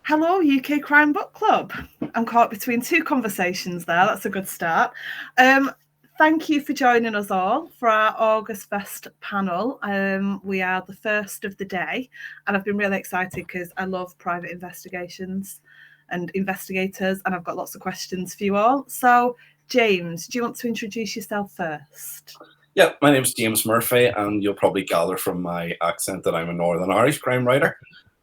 Hello, UK Crime Book Club. I'm caught between two conversations there. That's a good start. Thank you for joining us all for our August Fest panel. We are the first of the day, and I've been really excited because I love private investigations and investigators, and I've got lots of questions for you all. So, James, do you want to introduce yourself first? Yeah, my name is James Murphy, and you'll probably gather from my accent that I'm a Northern Irish crime writer.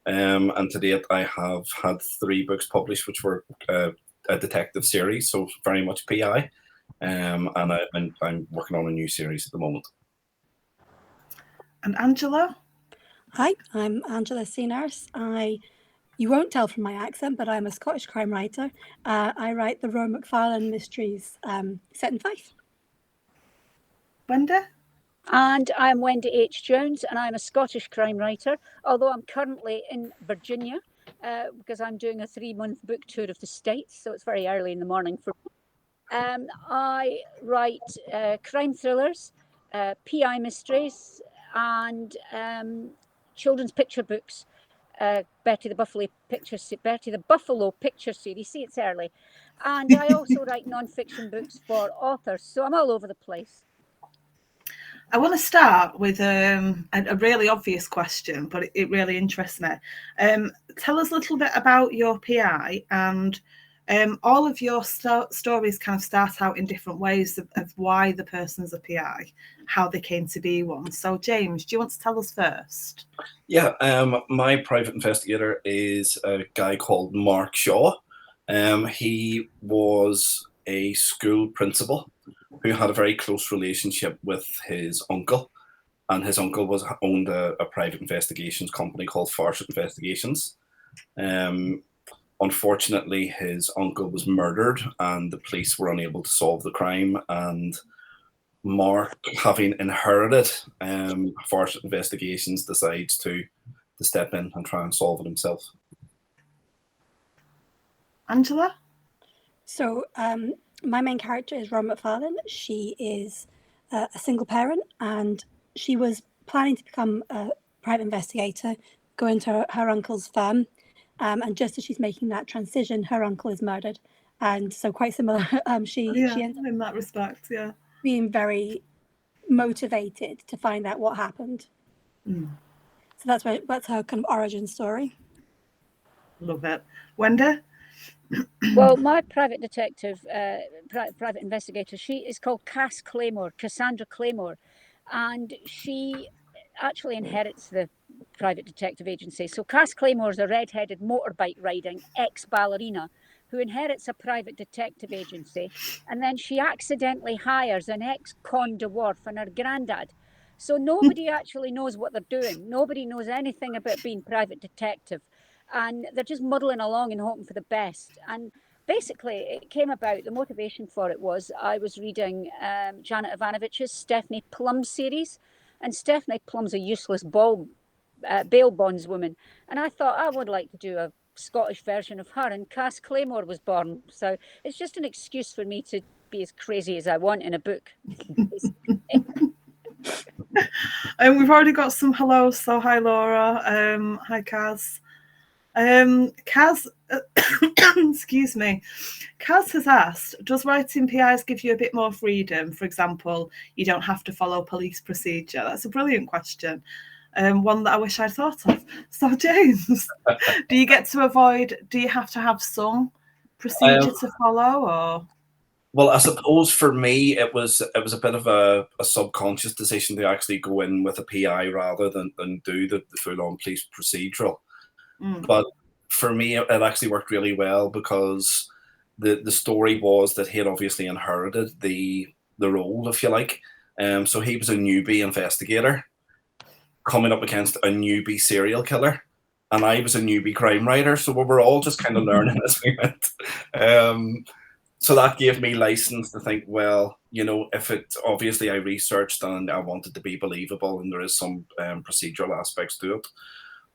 And to date, I have had 3 books published, which were a detective series, so very much PI. And I'm working on a new series at the moment. And Angela? Hi, I'm Angela Seaners. You won't tell from my accent, but I'm a Scottish crime writer. I write the Roe McFarlane mysteries set in Fife. Wendy? And I'm Wendy H. Jones, and I'm a Scottish crime writer, although I'm currently in Virginia because I'm doing a 3-month book tour of the States, so it's very early in the morning for me. I write crime thrillers, PI mysteries, and children's picture books. Betty the Buffalo Picture Series. See, it's early. And I also write non-fiction books for authors, so I'm all over the place. I want to start with a really obvious question, but it really interests me. Tell us a little bit about your PI, and all of your stories kind of start out in different ways of why the person's a PI, how they came to be one. So, James, do you want to tell us first? Yeah, my private investigator is a guy called Mark Shaw. He was a school principal who had a very close relationship with his uncle, and his uncle owned a private investigations company called Farshut Investigations. Unfortunately, his uncle was murdered, and the police were unable to solve the crime. And Mark, having inherited Farshut Investigations, decides to step in and try and solve it himself. Angela? So, my main character is Roe McFarlane. She is a single parent, and she was planning to become a private investigator, go into her uncle's firm. And just as she's making that transition, her uncle is murdered. And so quite similar, she ends up in that respect, yeah, being very motivated to find out what happened. So that's her kind of origin story. Love it. Wendy? Well, my private detective, private investigator, she is called Cassandra Claymore, and she actually inherits the private detective agency. So Cass Claymore is a red-headed motorbike riding ex-ballerina who inherits a private detective agency, and then she accidentally hires an ex-con dwarf and her granddad. So nobody actually knows what they're doing. Nobody knows anything about being private detective. And they're just muddling along and hoping for the best. And basically, it came about, the motivation for it was I was reading Janet Ivanovich's Stephanie Plum series. And Stephanie Plum's a useless bail bondswoman. And I thought I would like to do a Scottish version of her. And Cass Claymore was born. So it's just an excuse for me to be as crazy as I want in a book. We've already got some hellos. So hi, Laura. Hi, Kaz. Kaz, excuse me. Kaz has asked, does writing PIs give you a bit more freedom? For example, you don't have to follow police procedure. That's a brilliant question. One that I wish I'd thought of. So, James, do you have to have some procedure to follow, or? Well, I suppose for me, it was a bit of a subconscious decision to actually go in with a PI rather than do the full-on police procedural. But for me, it actually worked really well because the story was that he had obviously inherited the role, if you like. So he was a newbie investigator coming up against a newbie serial killer, and I was a newbie crime writer. So we were all just kind of learning as we went. So that gave me license to think, well, if it obviously I researched and I wanted to be believable, and there is some procedural aspects to it.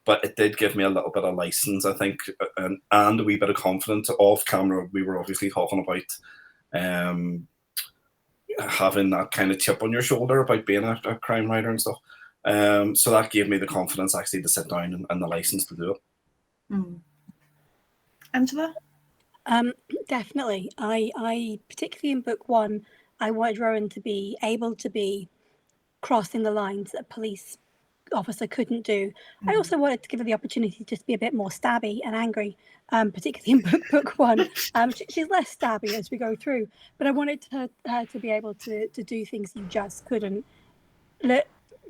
But it did give me a little bit of license, I think, and a wee bit of confidence. Off camera, we were obviously talking about having that kind of chip on your shoulder about being a crime writer and stuff. So that gave me the confidence actually to sit down and the license to do it. Angela? Definitely. I particularly in book 1, I wanted Rowan to be able to be crossing the lines that a police officer couldn't do. I also wanted to give her the opportunity to just be a bit more stabby and angry, particularly in book 1. She's less stabby as we go through, but I wanted her to be able to do things you just couldn't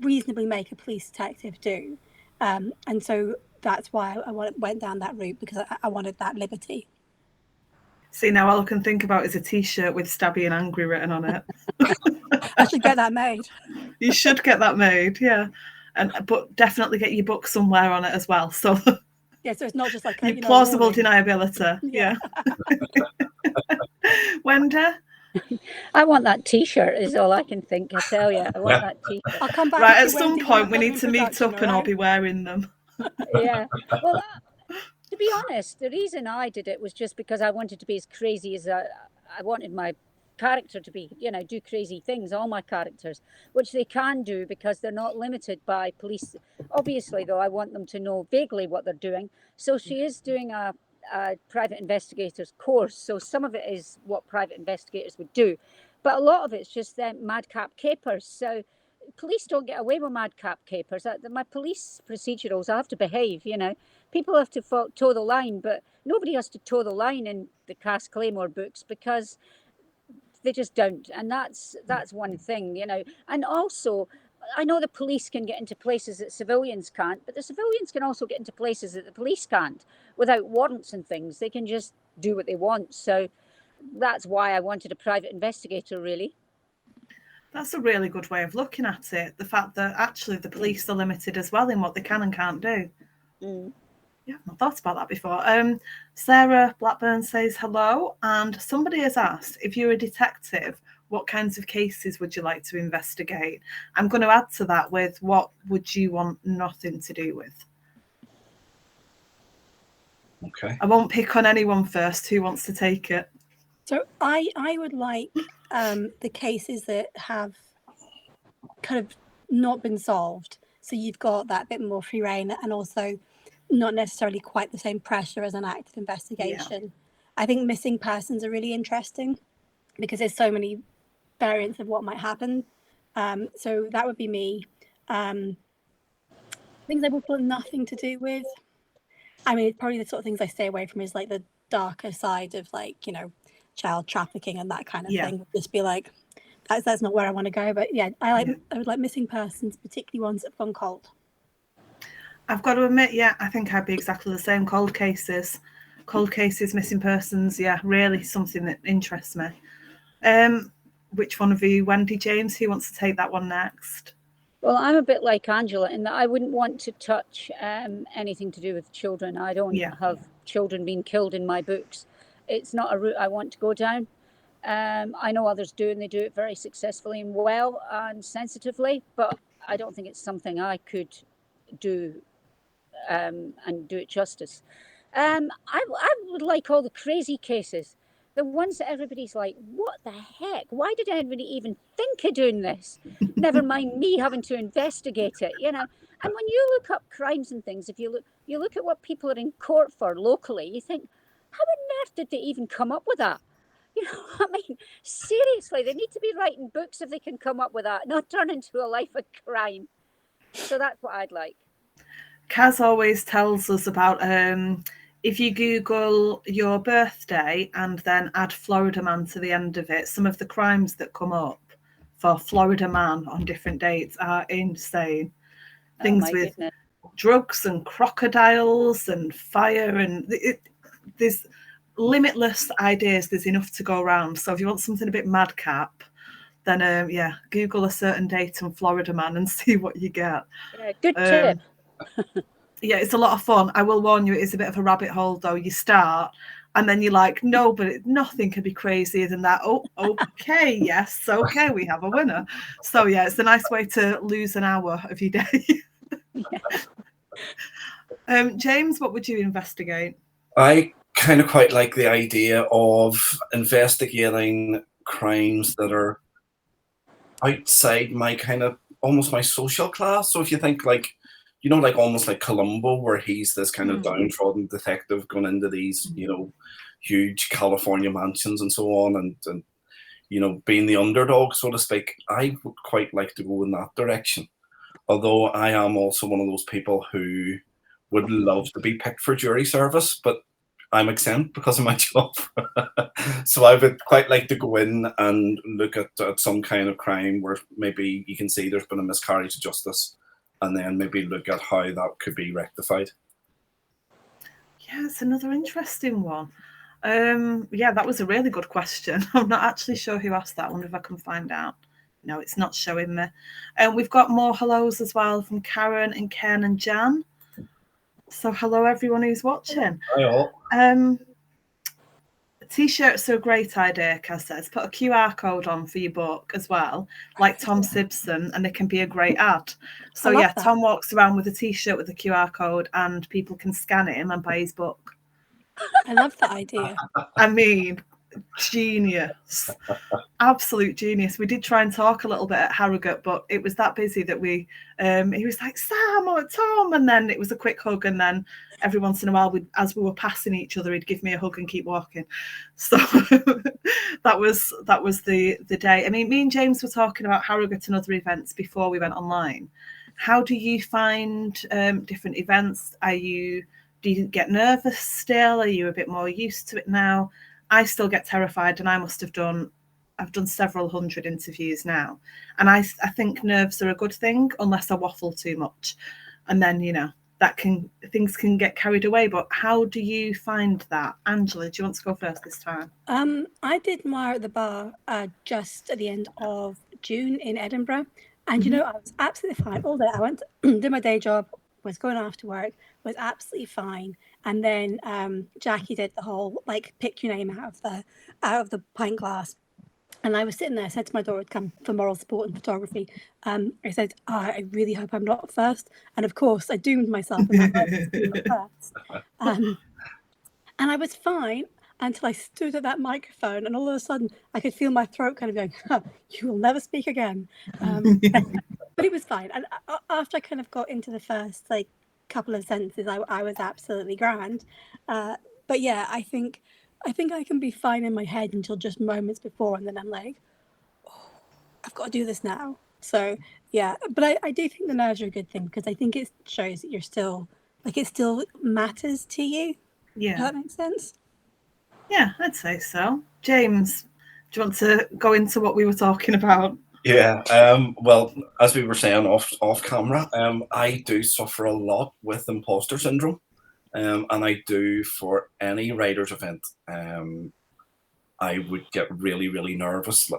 reasonably make a police detective do. And so that's why I went down that route, because I wanted that liberty. See, now all I can think about is a T-shirt with "Stabby and Angry" written on it. I should get that made. You should get that made, yeah. But definitely get your book somewhere on it as well. So yeah, so it's not just like a plausible warning. deniability. Yeah. Wendy? I want that T-shirt. Is all I can think. I tell you, I want that T-shirt. I'll come back. Right, to at some point we need to meet up, and I'll be wearing them. Yeah. Well, to be honest, the reason I did it was just because I wanted to be as crazy as I wanted my character to be, do crazy things, all my characters, which they can do because they're not limited by police. Obviously, though, I want them to know vaguely what they're doing. So she is doing a private investigator's course. So some of it is what private investigators would do, but a lot of it's just madcap capers. So police don't get away with madcap capers. My police procedurals, I have to behave, People have to toe the line, but nobody has to toe the line in the Cass Claymore books because they just don't. And that's one thing, And also, I know the police can get into places that civilians can't, but the civilians can also get into places that the police can't without warrants and things. They can just do what they want. So that's why I wanted a private investigator, really. That's a really good way of looking at it. The fact that actually the police are limited as well in what they can and can't do. Yeah, I've not thought about that before. Sarah Blackburn says hello, and somebody has asked, if you're a detective, what kinds of cases would you like to investigate? I'm going to add to that with, what would you want nothing to do with? Okay. I won't pick on anyone first. Who wants to take it? So I would like the cases that have kind of not been solved. So you've got that bit more free reign, and also not necessarily quite the same pressure as an active investigation. Yeah. I think missing persons are really interesting because there's so many variants of what might happen. So that would be me. Things I would want nothing to do with. I mean, it's probably the sort of things I stay away from is like the darker side of child trafficking and that kind of thing. Would just be like, that's not where I want to go. But yeah, I would like missing persons, particularly ones that have gone cold. I've got to admit, I think I'd be exactly the same. Cold cases, missing persons, really something that interests me. Which one of you, Wendy, James, who wants to take that one next? Well, I'm a bit like Angela in that I wouldn't want to touch anything to do with children. I don't have children being killed in my books. It's not a route I want to go down. I know others do, and they do it very successfully and well and sensitively, but I don't think it's something I could do and do it justice. I would like all the crazy cases, the ones that everybody's like, what the heck? Why did anybody even think of doing this? Never mind me having to investigate it, And when you look up crimes and things, if you look at what people are in court for locally, you think, how on earth did they even come up with that? I mean, seriously, they need to be writing books if they can come up with that, not turn into a life of crime. So that's what I'd like. Kaz always tells us about if you Google your birthday and then add Florida Man to the end of it, some of the crimes that come up for Florida Man on different dates are insane. Things with drugs and crocodiles and fire, and there's limitless ideas. There's enough to go around. So if you want something a bit madcap, then Google a certain date on Florida Man and see what you get. Yeah, good tip. Yeah, it's a lot of fun. I will warn you, it is a bit of a rabbit hole, though. You start, and then you're like, no, but nothing could be crazier than that. Oh, okay, yes, okay, we have a winner. So, it's a nice way to lose an hour of your day. James, what would you investigate? I kind of quite like the idea of investigating crimes that are outside my kind of almost my social class. So if you think like like almost like Columbo, where he's this kind of downtrodden detective going into these, huge California mansions and so on, and being the underdog, so to speak. I would quite like to go in that direction. Although I am also one of those people who would love to be picked for jury service, but I'm exempt because of my job. So I would quite like to go in and look at some kind of crime where maybe you can see there's been a miscarriage of justice, and then maybe look at how that could be rectified. Yeah, it's another interesting one. Yeah, that was a really good question. I'm not actually sure who asked that. I wonder if I can find out. No, it's not showing me. We've got more hellos as well from Karen and Ken and Jan. So hello, everyone who's watching. Hi all. T-shirts are a great idea, Kaz says. Put a QR code on for your book as well, like Tom Simpson, and it can be a great ad. So yeah, that. Tom walks around with a T-shirt with a QR code, and people can scan him and buy his book. I love that idea. I mean, genius. Absolute genius. We did try and talk a little bit at Harrogate, but it was that busy that he was like, Sam or Tom, and then it was a quick hug, and then every once in a while, as we were passing each other, he'd give me a hug and keep walking. So that was the day. I mean, me and James were talking about Harrogate and other events before we went online. How do you find different events? Do you get nervous still? Are you a bit more used to it now? I still get terrified, and I've done several hundred interviews now, and I think nerves are a good thing unless I waffle too much, and then things can get carried away. But how do you find that? Angela, do you want to go first this time? I did Mire at the Bar just at the end of June in Edinburgh, and I was absolutely fine all day. I went did my day job, was going after work, was absolutely fine, and then Jackie did the whole pick your name out of the pint glass. And I was sitting there, I said to my daughter to come for moral support and photography. I said, I really hope I'm not first. And of course, I doomed myself in that first. And I was fine until I stood at that microphone, and all of a sudden, I could feel my throat kind of going, you will never speak again. But it was fine. And after I kind of got into the first couple of sentences, I was absolutely grand. But yeah, I think I can be fine in my head until just moments before, and then I'm like, oh, I've got to do this now. So yeah, but I do think the nerves are a good thing, because I think it shows that you're still it still matters to you. Yeah, does that make sense? Yeah, I'd say so. James, do you want to go into what we were talking about? Yeah. Well, as we were saying off camera, I do suffer a lot with imposter syndrome. And I do for any writer's event. I would get really, really nervous,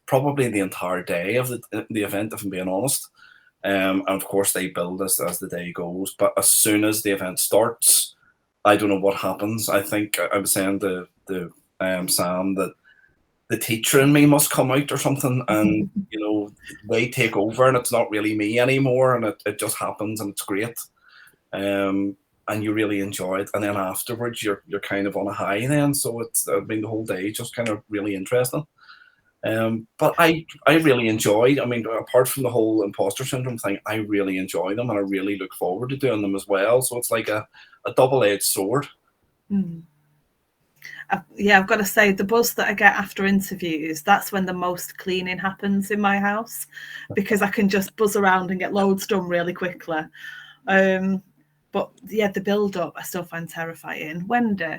probably the entire day of the event, if I'm being honest. And of course, they build as the day goes. But as soon as the event starts, I don't know what happens. I think I was saying to Sam that the teacher in me must come out or something, and they take over, and it's not really me anymore, and it just happens, and it's great. And you really enjoy it, and then afterwards you're kind of on a high then. So the whole day just kind of really interesting. But I really enjoyed. I mean, apart from the whole imposter syndrome thing, I really enjoy them, and I really look forward to doing them as well. So it's like a double-edged sword. Yeah, I've got to say, the buzz that I get after interviews, that's when the most cleaning happens in my house, because I can just buzz around and get loads done really quickly. But yeah, the build-up I still find terrifying. Wendy?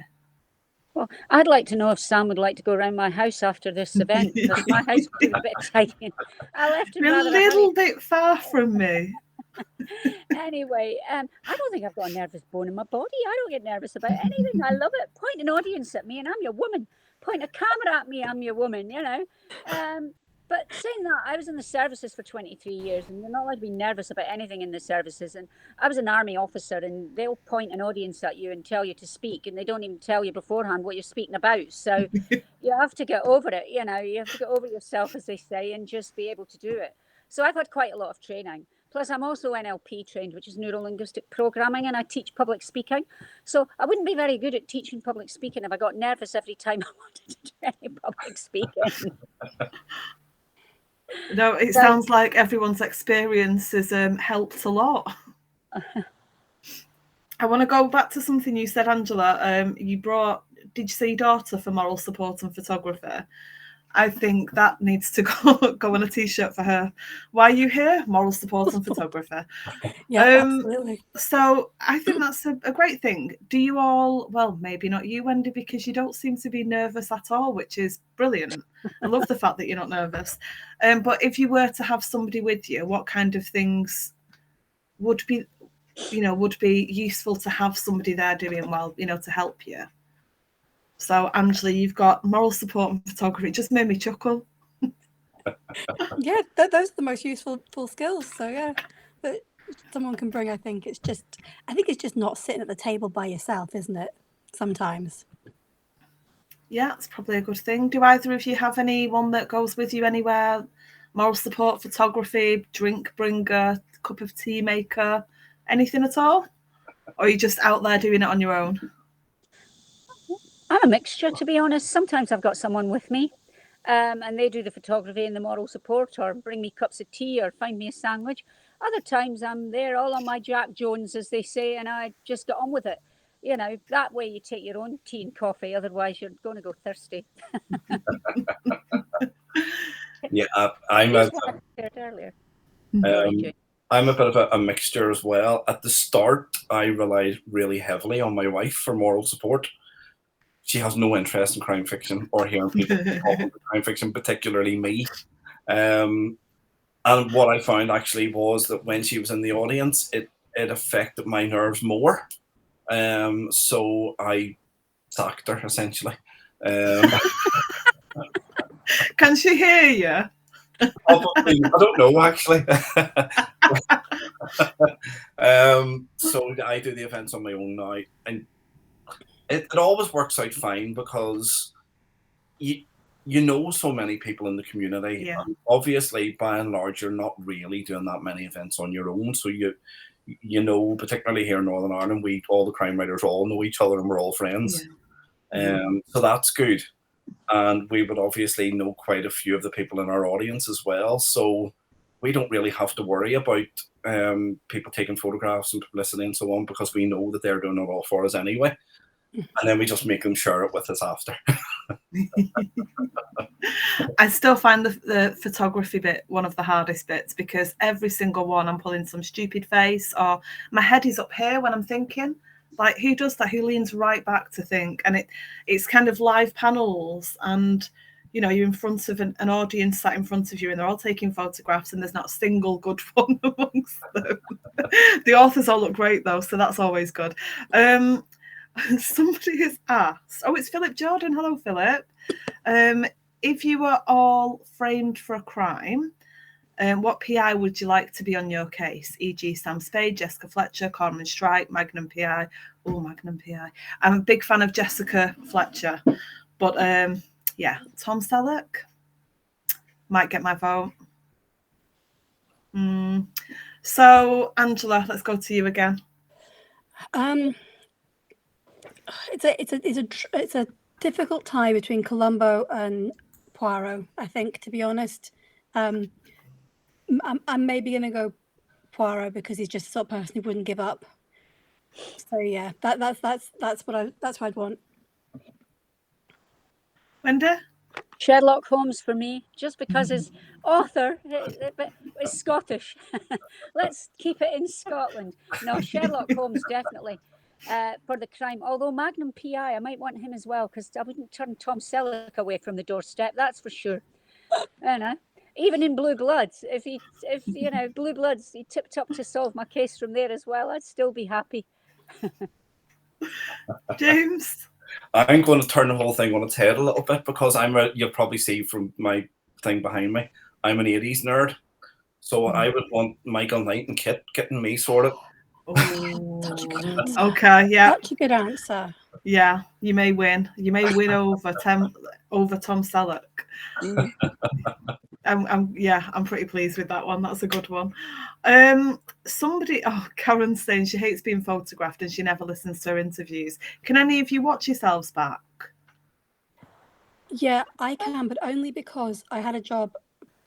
Well, I'd like to know if Sam would like to go around my house after this event, because my house is a bit tidy. I left it a little bit far from me. Anyway, I don't think I've got a nervous bone in my body. I don't get nervous about anything. I love it. Point an audience at me and I'm your woman. Point a camera at me, I'm your woman, But saying that, I was in the services for 23 years, and you're not allowed to be nervous about anything in the services. And I was an army officer, and they'll point an audience at you and tell you to speak, and they don't even tell you beforehand what you're speaking about. So you have to get over it, you have to get over yourself, as they say, and just be able to do it. So I've had quite a lot of training. Plus, I'm also NLP trained, which is neuro-linguistic programming, and I teach public speaking. So I wouldn't be very good at teaching public speaking if I got nervous every time I wanted to do any public speaking. No, it sounds like everyone's experience has helped a lot. I want to go back to something you said, Angela. Did you say your daughter for moral support and photography? I think that needs to go on a t-shirt for her. Why are you here? Moral support and photography. Yeah, absolutely. So I think that's a great thing. Do you all, well, maybe not you, Wendy, because you don't seem to be nervous at all, which is brilliant. I love the fact that you're not nervous. But if you were to have somebody with you, what kind of things would be useful to have somebody there doing well, to help you? So, Angela, you've got moral support and photography. It just made me chuckle. Yeah, those are the most useful skills. So yeah, that someone can bring. I think it's just not sitting at the table by yourself, isn't it? Sometimes. Yeah, it's probably a good thing. Do either of you have anyone that goes with you anywhere? Moral support, photography, drink bringer, cup of tea maker, anything at all? Or are you just out there doing it on your own? I'm a mixture, to be honest. Sometimes I've got someone with me, and they do the photography and the moral support, or bring me cups of tea, or find me a sandwich. Other times I'm there all on my Jack Jones, as they say, and I just get on with it. That way you take your own tea and coffee, otherwise you're going to go thirsty. Yeah, I'm earlier. I'm a bit of a mixture as well. At the start, I relied really heavily on my wife for moral support. She has no interest in crime fiction or hearing people talk about crime fiction, particularly me. And what I found actually was that when she was in the audience, it affected my nerves more. So I sacked her, essentially. Can she hear you? Probably, I don't know, actually. So I do the events on my own now, and it always works out fine because you know so many people in the community. Yeah. Obviously, by and large, you're not really doing that many events on your own. So particularly here in Northern Ireland, all the crime writers all know each other and we're all friends. Yeah. So that's good. And we would obviously know quite a few of the people in our audience as well. So we don't really have to worry about people taking photographs and publicity and so on, because we know that they're doing it all for us anyway. And then we just make them share it with us after. I still find the photography bit one of the hardest bits, because every single one I'm pulling some stupid face, or my head is up here when I'm thinking. Like, who does that? Who leans right back to think? And it's kind of live panels, and you're in front of an audience sat in front of you, and they're all taking photographs, and there's not a single good one amongst them. The authors all look great though, so that's always good. Somebody has asked, it's Philip Jordan. Hello, Philip. If you were all framed for a crime, what PI would you like to be on your case? E.g. Sam Spade, Jessica Fletcher, Corman Strike, Magnum PI. Oh, Magnum PI. I'm a big fan of Jessica Fletcher. But yeah, Tom Selleck might get my vote. So, Angela, let's go to you again. It's a difficult tie between Columbo and Poirot, I think, to be honest. I'm maybe going to go Poirot because he's just the sort of person who wouldn't give up. So yeah, that's what I'd want. Wendy? Sherlock Holmes for me, just because his author is Scottish. Let's keep it in Scotland. No, Sherlock Holmes definitely for the crime. Although Magnum PI, I might want him as well, because I wouldn't turn Tom Selleck away from the doorstep. That's for sure. Even in Blue Bloods, if Blue Bloods, he tipped up to solve my case from there as well, I'd still be happy. James? I'm going to turn the whole thing on its head a little bit, because you'll probably see from my thing behind me, I'm an 80s nerd. So I would want Michael Knight and Kit getting me sorted. Such a good answer. Okay, yeah. Such a good answer. Yeah, you may win. You may win over Tom Selleck. I'm pretty pleased with that one. That's a good one. Karen's saying she hates being photographed and she never listens to her interviews. Can any of you watch yourselves back? Yeah, I can, but only because I had a job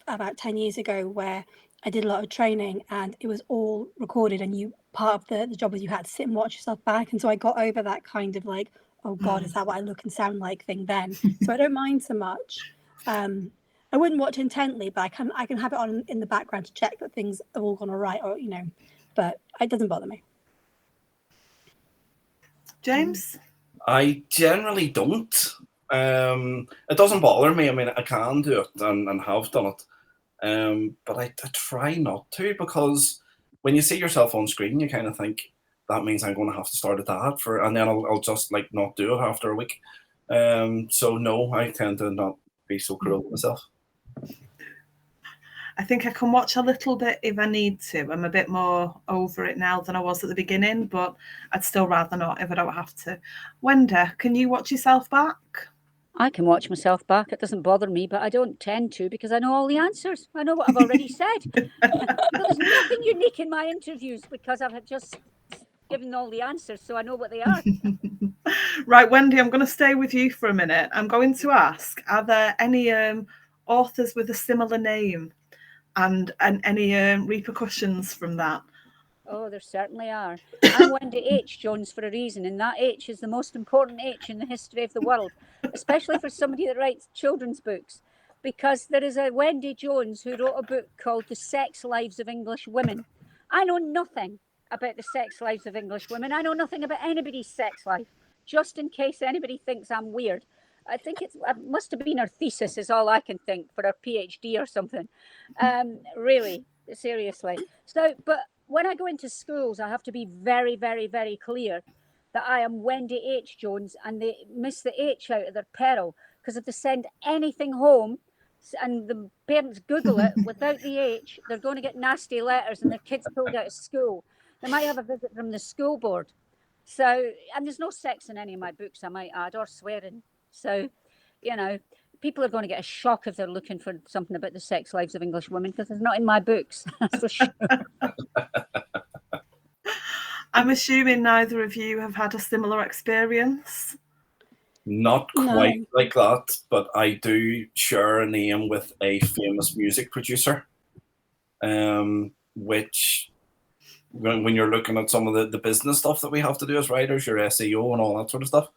about 10 years ago where I did a lot of training and it was all recorded, and you part of the job was you had to sit and watch yourself back, and so I got over that kind of like, oh God, is that what I look and sound like thing then? So I don't mind so much. I wouldn't watch intently, but I can have it on in the background to check that things have all gone all right, or but it doesn't bother me. James? I generally don't. It doesn't bother me. I mean, I can do it and have done it. But I try not to, because when you see yourself on screen, you kind of think, that means I'm going to have to start at that and then I'll just like not do it after a week. So no, I tend to not be so cruel to myself. I think I can watch a little bit if I need to. I'm a bit more over it now than I was at the beginning, but I'd still rather not if I don't have to. Wendy, can you watch yourself back? I can watch myself back. It doesn't bother me, but I don't tend to, because I know all the answers. I know what I've already said. There's nothing unique in my interviews because I've just given all the answers, so I know what they are. Right, Wendy, I'm going to stay with you for a minute. I'm going to ask, are there any authors with a similar name and any repercussions from that? Oh, there certainly are. I'm Wendy H. Jones for a reason, and that H is the most important H in the history of the world, especially for somebody that writes children's books, because there is a Wendy Jones who wrote a book called The Sex Lives of English Women. I know nothing about the sex lives of English women. I know nothing about anybody's sex life, just in case anybody thinks I'm weird. I think it must have been her thesis is all I can think, for her PhD or something. Really, seriously. So, but when I go into schools, I have to be very, very, very clear that I am Wendy H. Jones, and they miss the H out of their peril, because if they send anything home and the parents Google it without the H, they're going to get nasty letters and their kids pulled out of school. They might have a visit from the school board. So, and there's no sex in any of my books, I might add, or swearing. So, people are going to get a shock if they're looking for something about the sex lives of English women, because it's not in my books, that's for sure. I'm assuming neither of you have had a similar experience. Not quite like that, but I do share a name with a famous music producer, which when you're looking at some of the business stuff that we have to do as writers, your SEO and all that sort of stuff,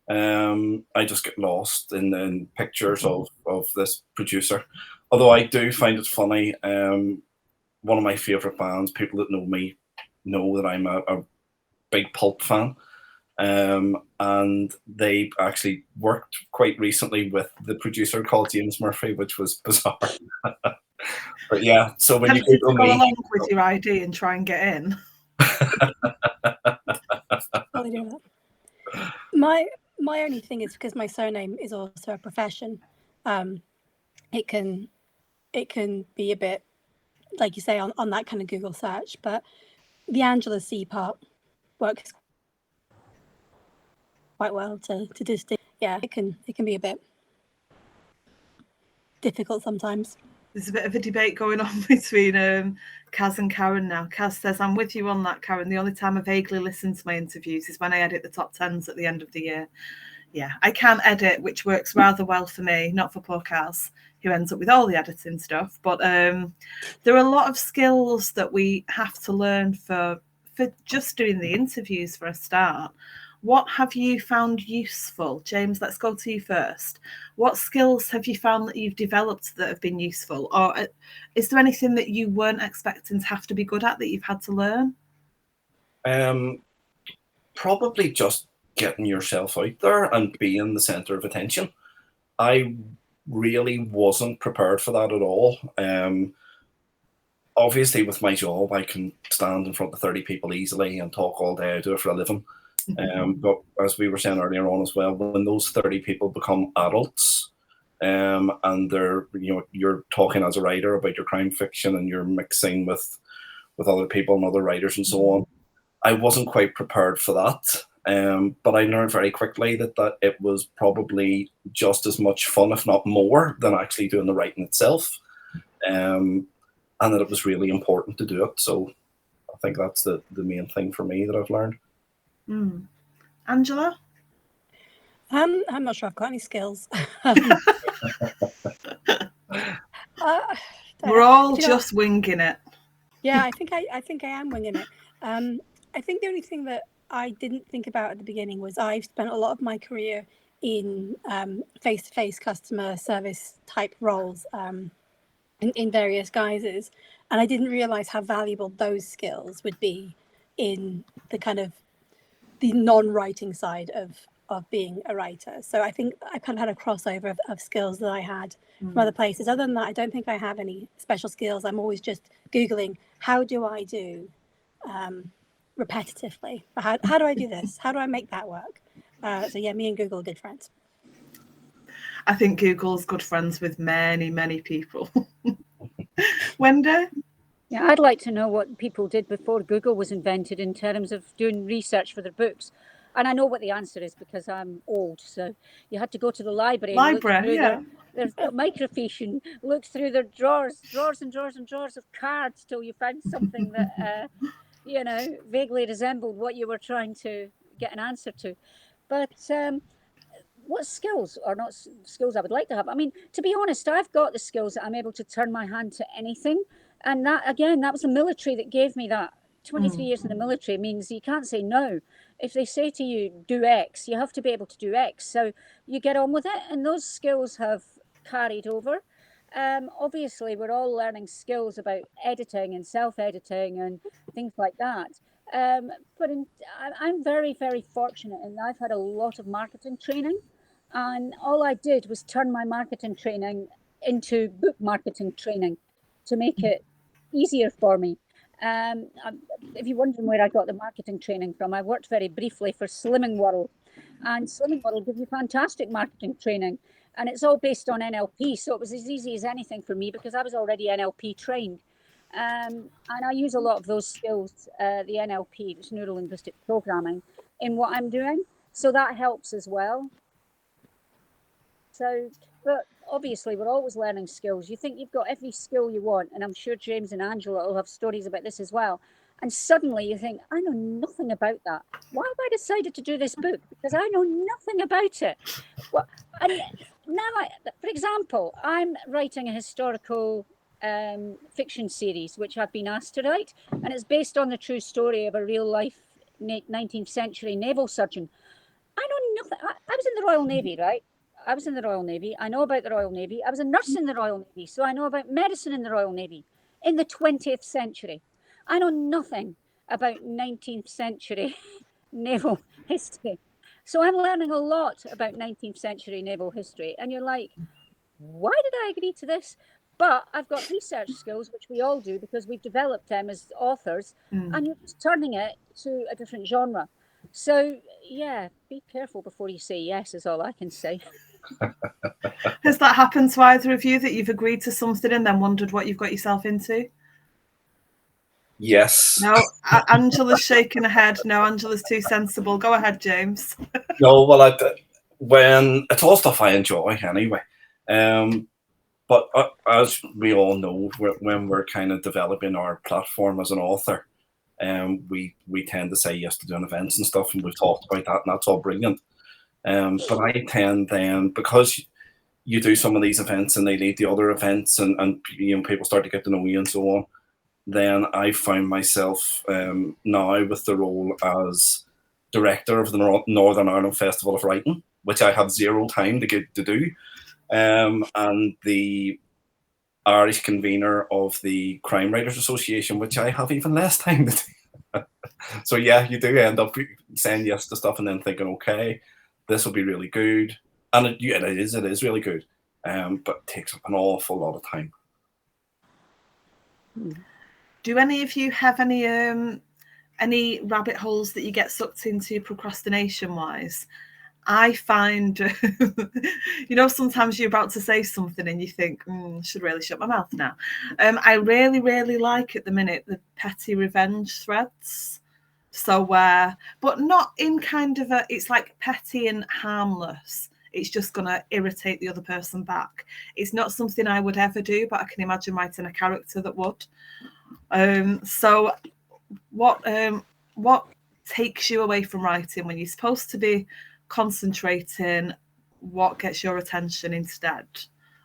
I just get lost in pictures of this producer. Although I do find it funny, one of my favorite bands, people that know me know that I'm a big Pulp fan. And they actually worked quite recently with the producer called James Murphy, which was bizarre. But yeah, so when you go along with your ID and try and get in. My only thing is, because my surname is also a profession, it can be a bit, like you say, on that kind of Google search. But the Angela C part works quite well to distinguish. Yeah, it can be a bit difficult sometimes. There's a bit of a debate going on between Kaz and Karen now. Kaz says, I'm with you on that, Karen. The only time I vaguely listen to my interviews is when I edit the top 10s at the end of the year. Yeah, I can edit, which works rather well for me, not for poor Kaz, who ends up with all the editing stuff. But there are a lot of skills that we have to learn for just doing the interviews for a start. What have you found useful? James, let's go to you first. What skills have you found that you've developed that have been useful? Or is there anything that you weren't expecting to have to be good at that you've had to learn? Probably just getting yourself out there and being the center of attention. I really wasn't prepared for that at all. Obviously, with my job, I can stand in front of 30 people easily and talk all day. I do it for a living. But as we were saying earlier on as well, when those 30 people become adults, and they're, you're talking as a writer about your crime fiction and you're mixing with other people and other writers and so on, I wasn't quite prepared for that. But I learned very quickly that it was probably just as much fun, if not more, than actually doing the writing itself. And that it was really important to do it. So I think that's the main thing for me that I've learned. Angela? I'm not sure I've got any skills. We're all just winging it. Yeah, I think I am winging it. I think the only thing that I didn't think about at the beginning was I've spent a lot of my career in face-to-face customer service type roles in various guises, and I didn't realize how valuable those skills would be in the kind of the non-writing side of being a writer. So I think I kind of had a crossover of skills that I had from other places. Other than that, I don't think I have any special skills. I'm always just Googling, how do I do repetitively? How do I do this? How do I make that work? So yeah, me and Google are good friends. I think Google's good friends with many, many people. Wendy? Yeah, I'd like to know what people did before Google was invented in terms of doing research for their books. And I know what the answer is because I'm old. So you had to go to the library and look through their microfiche and look through their drawers and drawers and drawers of cards till you found something that, vaguely resembled what you were trying to get an answer to. But what skills are not skills I would like to have? I mean, to be honest, I've got the skills that I'm able to turn my hand to anything. And that, again, that was the military that gave me that. 23 years in the military means you can't say no. If they say to you, do X, you have to be able to do X. So you get on with it. And those skills have carried over. Obviously, we're all learning skills about editing and self-editing and things like that. But I'm very, very fortunate in that I've had a lot of marketing training. And all I did was turn my marketing training into book marketing training to make it easier for me. If you're wondering where I got the marketing training from, I worked very briefly for Slimming World. And Slimming World gives you fantastic marketing training. And it's all based on NLP. So it was as easy as anything for me because I was already NLP trained. And I use a lot of those skills, the NLP, which is neuro-linguistic programming, in what I'm doing. So that helps as well. So, but obviously we're always learning skills. You think you've got every skill you want, and I'm sure James and Angela will have stories about this as well. And suddenly you think, I know nothing about that. Why have I decided to do this book? Because I know nothing about it. Well, and now, for example, I'm writing a historical fiction series, which I've been asked to write, and it's based on the true story of a real life 19th century naval surgeon. I know nothing. I was in the Royal Navy, right? I was in the Royal Navy. I know about the Royal Navy. I was a nurse in the Royal Navy, so I know about medicine in the Royal Navy in the 20th century. I know nothing about 19th century naval history. So I'm learning a lot about 19th century naval history. And you're like, why did I agree to this? But I've got research skills, which we all do because we've developed them as authors, and you're just turning it to a different genre. So, yeah, be careful before you say yes, is all I can say. Has that happened to either of you, that you've agreed to something and then wondered what you've got yourself into? Yes. No, Angela's shaking her head. No, Angela's too sensible. Go ahead, James. No, well, when it's all stuff I enjoy anyway. But as we all know, when we're kind of developing our platform as an author, we tend to say yes to doing events and stuff, and we've talked about that, and that's all brilliant. But I tend then, because you do some of these events and they lead to other events, and people start to get to know you and so on, then I found myself now with the role as director of the Northern Ireland Festival of Writing, which I have zero time to get to do, and the Irish convener of the Crime Writers Association, which I have even less time to do. So yeah, you do end up saying yes to stuff and then thinking, okay, this will be really good, and it is really good, but it takes up an awful lot of time. Do any of you have any rabbit holes that you get sucked into procrastination wise? I find, sometimes you're about to say something and you think, should really shut my mouth now. I really, really like at the minute the petty revenge threads. So but not in kind of it's like petty and harmless. It's just going to irritate the other person back. It's not something I would ever do, but I can imagine writing a character that would. So what takes you away from writing when you're supposed to be concentrating? What gets your attention instead?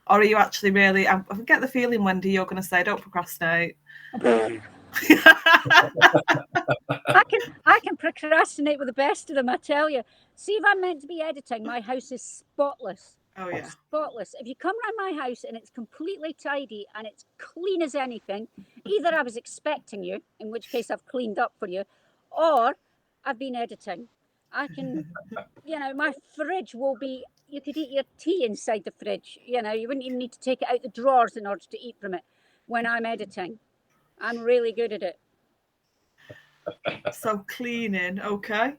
Or are you actually really, I get the feeling, Wendy, you're going to say don't procrastinate. I can procrastinate with the best of them, I tell you. See, if I'm meant to be editing, my house is spotless. Oh yeah. Spotless. If you come around my house and it's completely tidy and it's clean as anything, either I was expecting you, in which case I've cleaned up for you, or I've been editing. I can, my fridge will be, you could eat your tea inside the fridge. You wouldn't even need to take it out the drawers in order to eat from it when I'm editing. I'm really good at it. So cleaning, okay.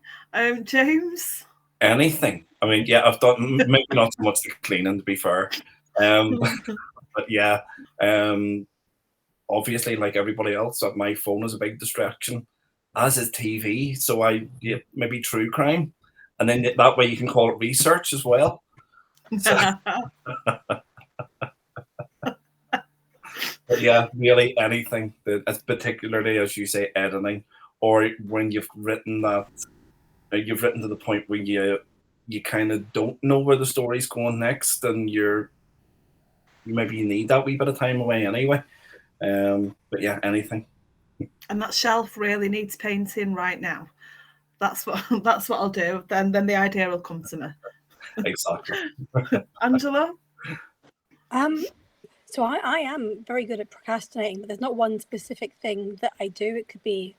James? Anything. I mean, yeah, I've done maybe not so much the cleaning, to be fair. But yeah, obviously, like everybody else, my phone is a big distraction, as is TV. So maybe true crime, and then that way you can call it research as well. So, but yeah, really anything that, particularly as you say, editing, or when you've written to the point where you kind of don't know where the story's going next, and maybe you need that wee bit of time away anyway. But yeah, anything. And that shelf really needs painting right now. That's what I'll do. Then the idea will come to me. Exactly. Angela? So I am very good at procrastinating, but there's not one specific thing that I do. It could be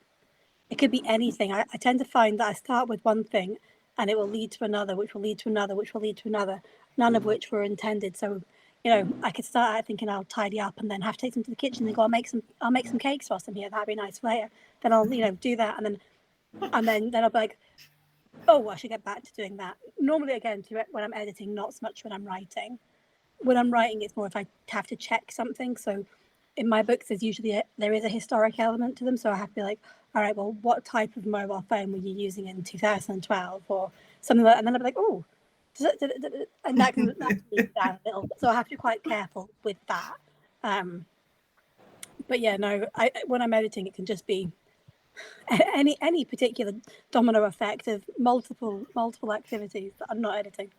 anything. I tend to find that I start with one thing and it will lead to another, which will lead to another, which will lead to another, none of which were intended. So, I could start out thinking I'll tidy up and then have to take them to the kitchen and go, I'll make some cakes whilst I'm here. That'd be nice later. Then I'll, do that. And then I'll be like, oh, I should get back to doing that. Normally, again, when I'm editing, not so much when I'm writing. When I'm writing, it's more if I have to check something. So in my books, there is a historic element to them. So I have to be like, all right, well, what type of mobile phone were you using in 2012 or something like that? And then I'll be like, oh, and that can lead down a little. So I have to be quite careful with that. But yeah, no, when I'm editing, it can just be any particular domino effect of multiple activities that I'm not editing.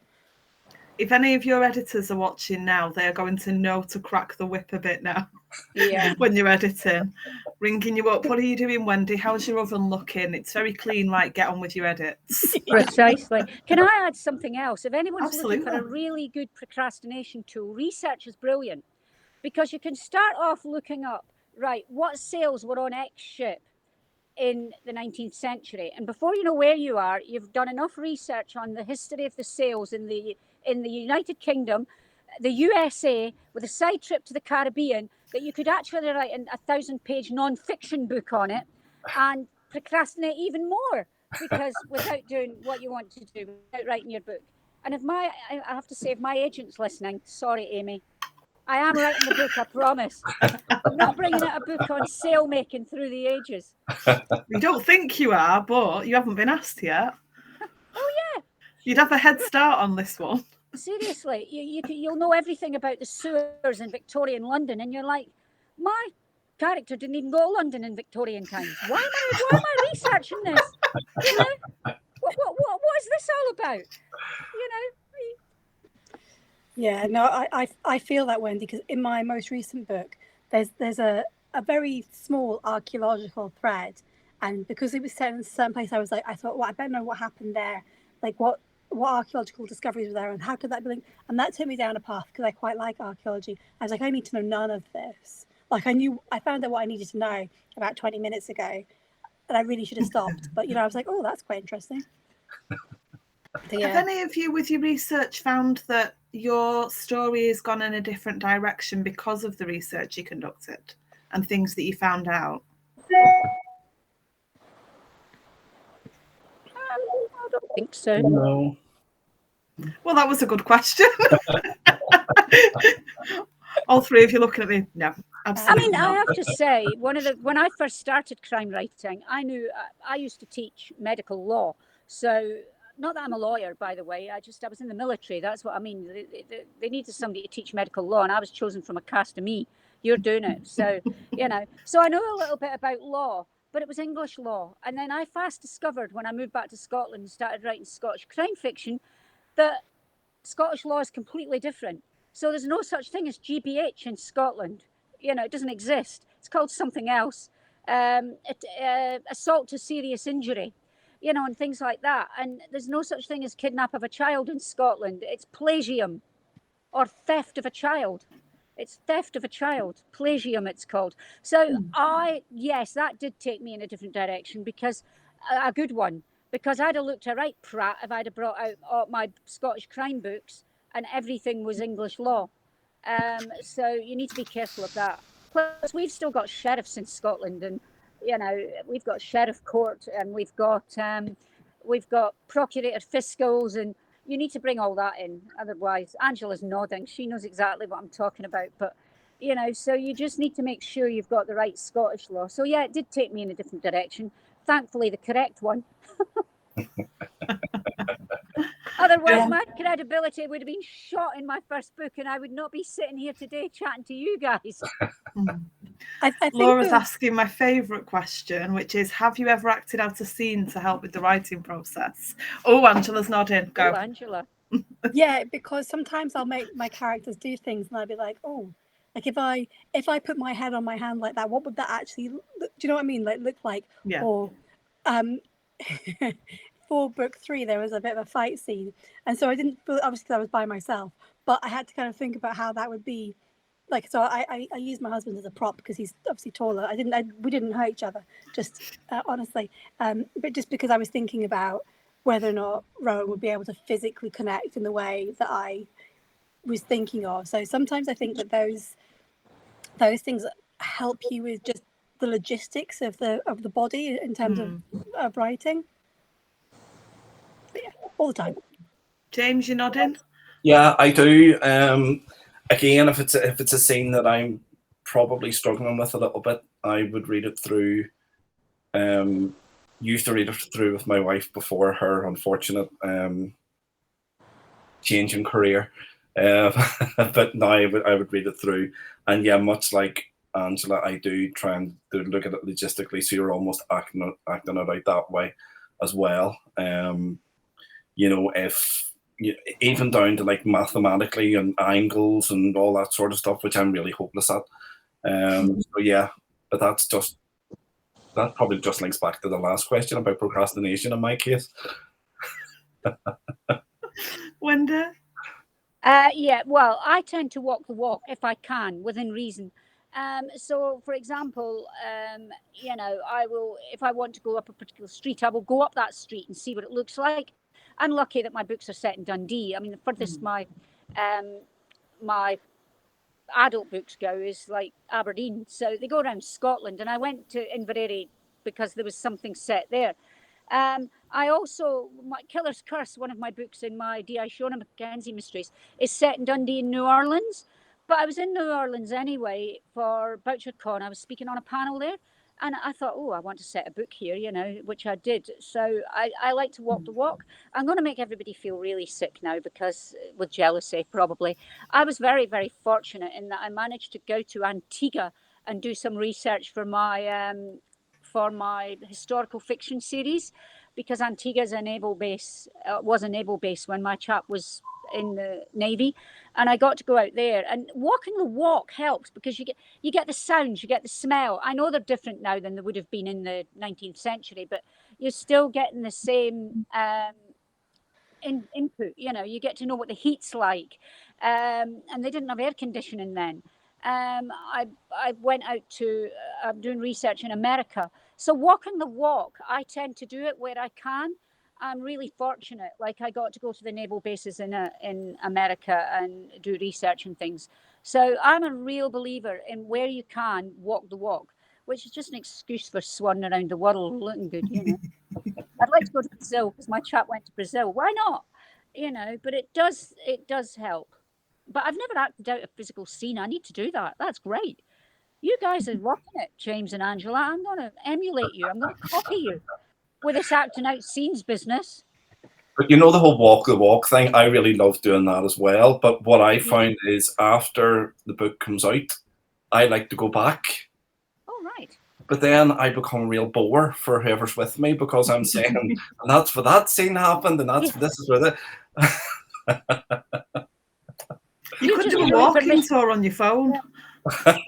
If any of your editors are watching now, they are going to know to crack the whip a bit now. Yeah. When you're editing, ringing you up. What are you doing, Wendy? How's your oven looking? It's very clean. Right, get on with your edits. Precisely. Can I add something else? If anyone's Absolutely. looking for a really good procrastination tool, research is brilliant, because you can start off looking up, right, what sales were on X ship in the 19th century, and before you know where you are, you've done enough research on the history of the sales in the United Kingdom, the USA, with a side trip to the Caribbean, that you could actually write a 1,000-page non-fiction book on it and procrastinate even more, because without doing what you want to do, without writing your book. And I have to say, if my agent's listening, sorry, Amy, I am writing the book, I promise. I'm not bringing out a book on sail making through the ages. You don't think you are, but you haven't been asked yet. Oh, yeah. You'd have a head start on this one. Seriously, you'll know everything about the sewers in Victorian London, and you're like, my character didn't even go to London in Victorian times. Why am I researching this? What is this all about? Yeah, no, I feel that, Wendy, because in my most recent book, there's a very small archaeological thread, and because it was set in a certain place, I thought, well, I better know what happened there, like what archaeological discoveries were there, and how could that be linked? And that took me down a path, because I quite like archaeology. I was like, I need to know none of this. Like I found out what I needed to know about 20 minutes ago, and I really should have stopped. But I was like, oh, that's quite interesting. So, yeah. Have any of you, with your research, found that your story has gone in a different direction because of the research you conducted and things that you found out? I don't think so. No. Well, that was a good question. All three of you looking at me. No, absolutely. I mean, not. I have to say, when I first started crime writing, I knew I used to teach medical law. So, not that I'm a lawyer, by the way. I was in the military. That's what I mean. They needed somebody to teach medical law, and I was chosen from a cast of me. You're doing it, so So I know a little bit about law, but it was English law. And then I fast discovered when I moved back to Scotland and started writing Scottish crime fiction that Scottish law is completely different. So there's no such thing as GBH in Scotland. It doesn't exist. It's called something else. assault to serious injury, and things like that. And there's no such thing as kidnap of a child in Scotland. It's plagium or theft of a child. It's theft of a child. Plagium, it's called. So yes, that did take me in a different direction, because a good one. Because I'd have looked a right prat if I'd have brought out all my Scottish crime books and everything was English law. So you need to be careful of that. Plus, we've still got sheriffs in Scotland, and we've got sheriff court, and we've got procurator fiscals, and you need to bring all that in. Otherwise, Angela's nodding; she knows exactly what I'm talking about. But so you just need to make sure you've got the right Scottish law. So yeah, it did take me in a different direction. Thankfully, the correct one. Otherwise, my credibility would have been shot in my first book, and I would not be sitting here today chatting to you guys. I think Laura's asking my favourite question, which is, have you ever acted out a scene to help with the writing process? Oh, Angela's nodding. Go. Oh, Angela. Yeah, because sometimes I'll make my characters do things, and I'll be like, oh, like if I put my head on my hand like that, what would that actually look, do you know what I mean? Like look like? Yeah. Or for book 3 there was a bit of a fight scene, and so I didn't, obviously because I was by myself, but I had to kind of think about how that would be. Like, so I used my husband as a prop because he's obviously taller. We didn't hurt each other, just honestly, but just because I was thinking about whether or not Rowan would be able to physically connect in the way that I was thinking of. So sometimes I think that those things help you with just the logistics of the body in terms of writing. But yeah, all the time. James, you're nodding? Yeah, I do. Again, if it's a scene that I'm probably struggling with a little bit, I would read it through. Used to read it through with my wife before her unfortunate change in career, but now I would read it through, and yeah, much like Angela, I do try and look at it logistically, so you're almost acting it out that way as well. If even down to like mathematically and angles and all that sort of stuff, which I'm really hopeless at. So yeah, but that probably just links back to the last question about procrastination in my case. Wendy? Yeah, well, I tend to walk the walk if I can, within reason. So, for example, I will, if I want to go up a particular street, I will go up that street and see what it looks like. I'm lucky that my books are set in Dundee. I mean, the furthest my adult books go is like Aberdeen. So they go around Scotland, and I went to Inverary because there was something set there. I also, my Killer's Curse, one of my books in my D.I. Shona Mackenzie Mysteries, is set in Dundee and New Orleans. But I was in New Orleans anyway for BoucherCon. I was speaking on a panel there, and I thought, oh, I want to set a book here, which I did. So I like to walk the walk. I'm going to make everybody feel really sick now because with jealousy, probably. I was very, very fortunate in that I managed to go to Antigua and do some research for my historical fiction series, because Antigua's a naval base, was a naval base when my chap was in the Navy, and I got to go out there, and walking the walk helps because you get the sounds, you get the smell. I know they're different now than they would have been in the 19th century, but you're still getting the same input. You get to know what the heat's like, and they didn't have air conditioning then. I went out to I'm doing research in America, so walking the walk, I tend to do it where I can. I'm really fortunate. Like, I got to go to the naval bases in America and do research and things. So I'm a real believer in where you can walk the walk, which is just an excuse for swanning around the world looking good, I'd like to go to Brazil because my chap went to Brazil. Why not? But it does help. But I've never acted out a physical scene. I need to do that. That's great. You guys are rocking it, James and Angela. I'm going to emulate you. I'm going to copy you with this acting out scenes business. But the whole walk the walk thing, I really love doing that as well. But what I found is after the book comes out, I like to go back. Oh, right. But then I become a real bore for whoever's with me because I'm saying, and that's where that scene happened, and this is where You could do a walking tour on your phone. Yeah.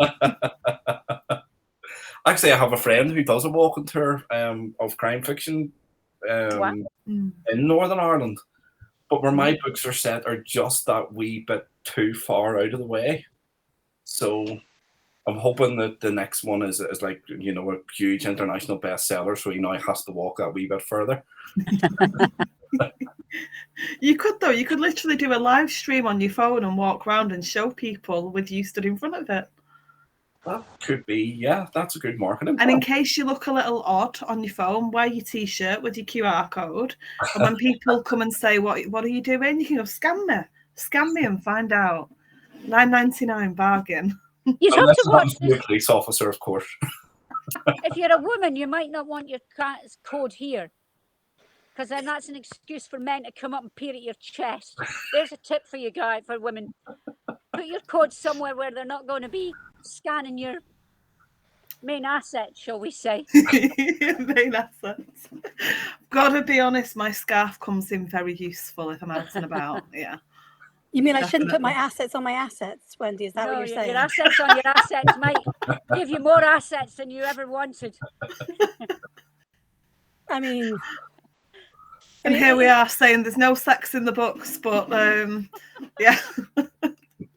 Actually, I have a friend who does a walking tour of crime fiction in Northern Ireland. But where my books are set are just that wee bit too far out of the way. So I'm hoping that the next one is like, you know, a huge international bestseller, so he now has to walk that wee bit further. You could, though. You could literally do a live stream on your phone and walk around and show people with you stood in front of it. That could be, yeah, that's a good marketing plan. And in case you look a little odd on your phone, wear your T-shirt with your QR code. And when people come and say, what are you doing? You can go, scan me and find out. $9.99 bargain. You have to watch this. A police officer, of course. If you're a woman, you might not want your code here, because then that's an excuse for men to come up and peer at your chest. There's a tip for you guys, for women. Put your code somewhere where they're not going to be scanning your main asset, shall we say. Main assets. Gotta be honest, my scarf comes in very useful if I'm out and about. Yeah. You mean I shouldn't put my assets on my assets, Wendy? Is that what you're saying? Your assets on your assets might give you more assets than you ever wanted. I mean... And here we are saying there's no sex in the books, but yeah.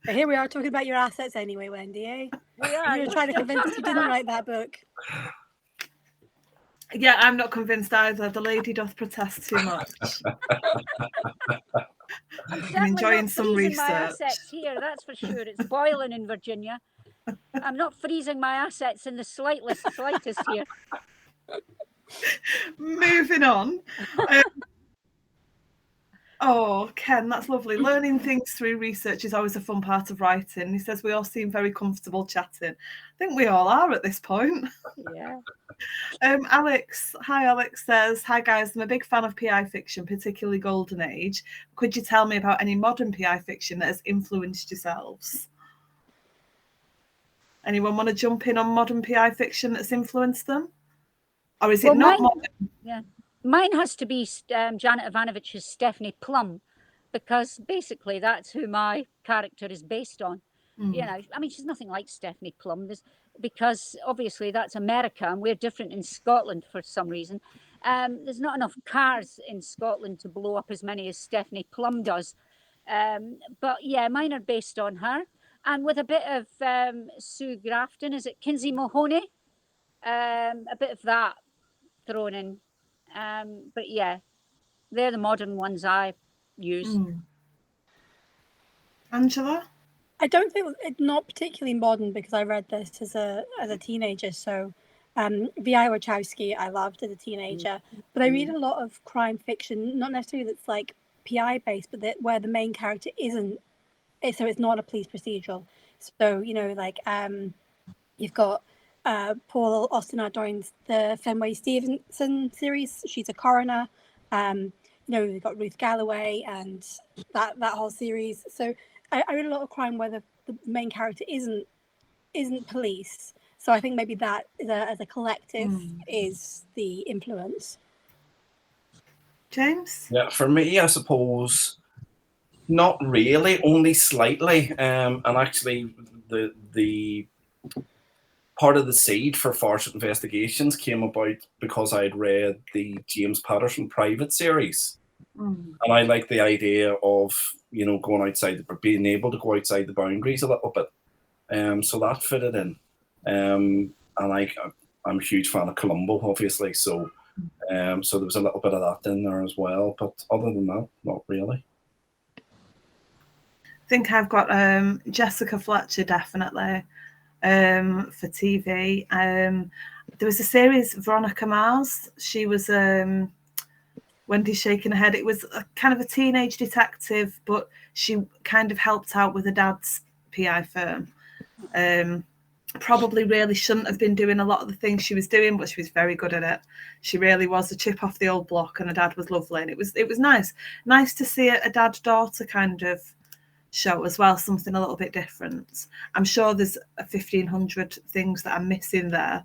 Here we are talking about your assets anyway, Wendy, eh? We are. You're trying to convince us you didn't write that book. Yeah, I'm not convinced either. The lady doth protest too much. I'm enjoying some research. My assets here, that's for sure. It's boiling in Virginia. I'm not freezing my assets in the slightest here. Moving on. Oh, Ken, that's lovely. Learning things through research is always a fun part of writing. He says we all seem very comfortable chatting. I think we all are at this point. Yeah. Alex says, hi guys, I'm a big fan of PI fiction, particularly Golden Age. Could you tell me about any modern PI fiction that has influenced yourselves? Anyone want to jump in on modern PI fiction that's influenced them? Or is it not modern? Yeah. Mine has to be Janet Ivanovich's Stephanie Plum, because basically that's who my character is based on. You know, I mean, she's nothing like Stephanie Plum, because obviously that's America and we're different in Scotland for some reason. There's not enough cars in Scotland to blow up as many as Stephanie Plum does. But yeah, mine are based on her. And with a bit of Sue Grafton, is it Kinsey Mahoney? A bit of that thrown in. But yeah, they're the modern ones I use. Angela? I don't think it's not particularly modern, because I read this as a teenager. So V.I. Wachowski I loved as a teenager, but I read a lot of crime fiction, not necessarily that's like PI based, but where the main character isn't, so it's not a police procedural. So, you know, like you've got Paul Austin Ardoin's the Fenway Stevenson series. She's a coroner. You know, we've got Ruth Galloway and that whole series. So I read a lot of crime where the main character isn't police. So I think maybe that as a collective is the influence. James? Yeah, for me, I suppose not really, only slightly. And actually, the part of the seed for Farsight Investigations came about because I'd read the James Patterson Private series. And I like the idea of, you know, going outside, being able to go outside the boundaries a little bit. So that fitted in. And I'm a huge fan of Columbo, obviously. So there was a little bit of that in there as well. But other than that, not really. I think I've got Jessica Fletcher, definitely, for TV. There was a series, Veronica Mars. She was... Wendy's shaking her head. It was a kind of a teenage detective, but she kind of helped out with her dad's PI firm. Probably really shouldn't have been doing a lot of the things she was doing, but she was very good at it. She really was a chip off the old block, and her dad was lovely. And it was nice to see a dad-daughter kind of show as well, something a little bit different. I'm sure there's 1,500 things that I'm missing there.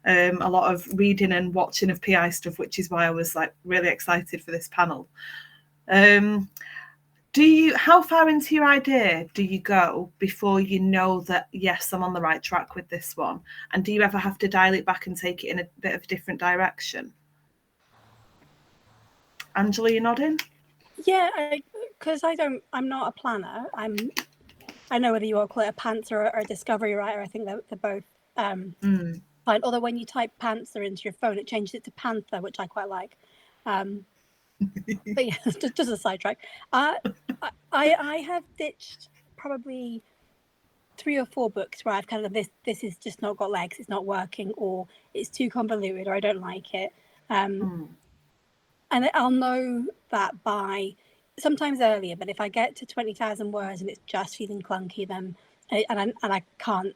A lot of reading and watching of PI stuff, which is why I was like really excited for this panel. How far into your idea do you go before you know that, yes, I'm on the right track with this one? And do you ever have to dial it back and take it in a bit of a different direction? Angela, you're nodding? Yeah, because I'm not a planner. I know whether you all call it a pantser or a discovery writer. I think they're both fine. Although when you type pantser into your phone, it changes it to panther, which I quite like. But yeah, just a sidetrack. I have ditched probably 3 or 4 books where I've kind of this is just not got legs. It's not working, or it's too convoluted, or I don't like it. And I'll know that by sometimes earlier, but if I get to 20,000 words and it's just feeling clunky, then and I can't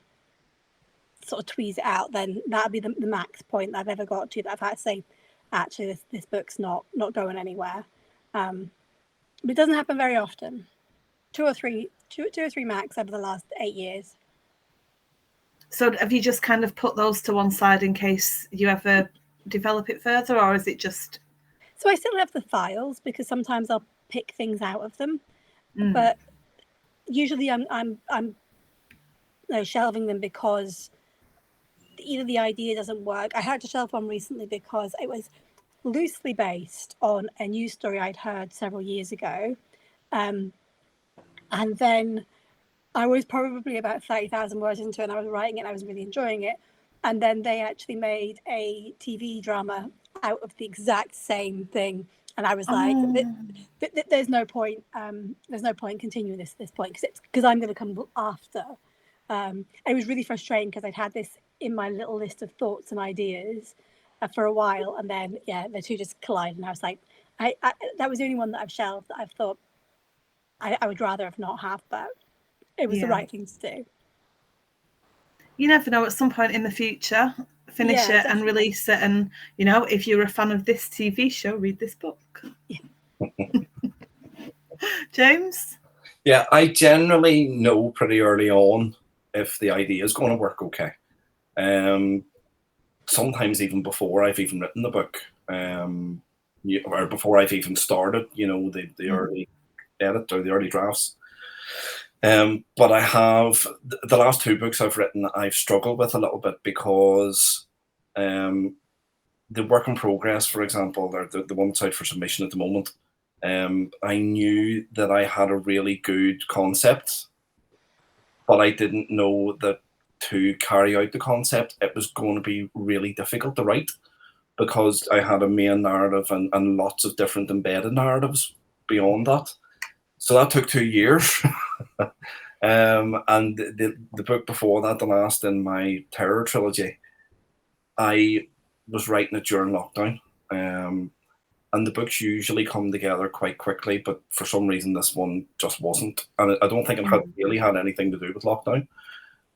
sort of tweeze it out, then that'll be the max point that I've ever got to, that I've had to say, actually, this book's not going anywhere. But it doesn't happen very often. Two or three max over the last 8 years. So have you just kind of put those to one side in case you ever develop it further, or is it just... So I still have the files because sometimes I'll pick things out of them, but usually I'm shelving them because either the idea doesn't work. I had to shelve one recently because it was loosely based on a news story I'd heard several years ago, and then I was probably about 30,000 words into it, and I was writing it, and I was really enjoying it, and then they actually made a TV drama out of the exact same thing, and I was like, there's no point continuing this point because I'm going to come after. And it was really frustrating because I'd had this in my little list of thoughts and ideas for a while, and then the two just collided, and I was like, I that was the only one that I've shelved that I've thought I would rather have not have, but it was the right thing to do. You never know, at some point in the future, finish it definitely. And release it. And, if you're a fan of this TV show, read this book. Yeah. James? Yeah, I generally know pretty early on if the idea is going to work okay. Sometimes even before I've even written the book, or before I've even started, the early edit or the early drafts. But I have the last 2 books I've written, I've struggled with a little bit because the work in progress, for example, the one that's out for submission at the moment, I knew that I had a really good concept, but I didn't know that to carry out the concept, it was going to be really difficult to write because I had a main narrative and lots of different embedded narratives beyond that. So that took 2 years. And the book before that, the last in my terror trilogy, I was writing it during lockdown. And the books usually come together quite quickly, but for some reason this one just wasn't. And I don't think it really had anything to do with lockdown.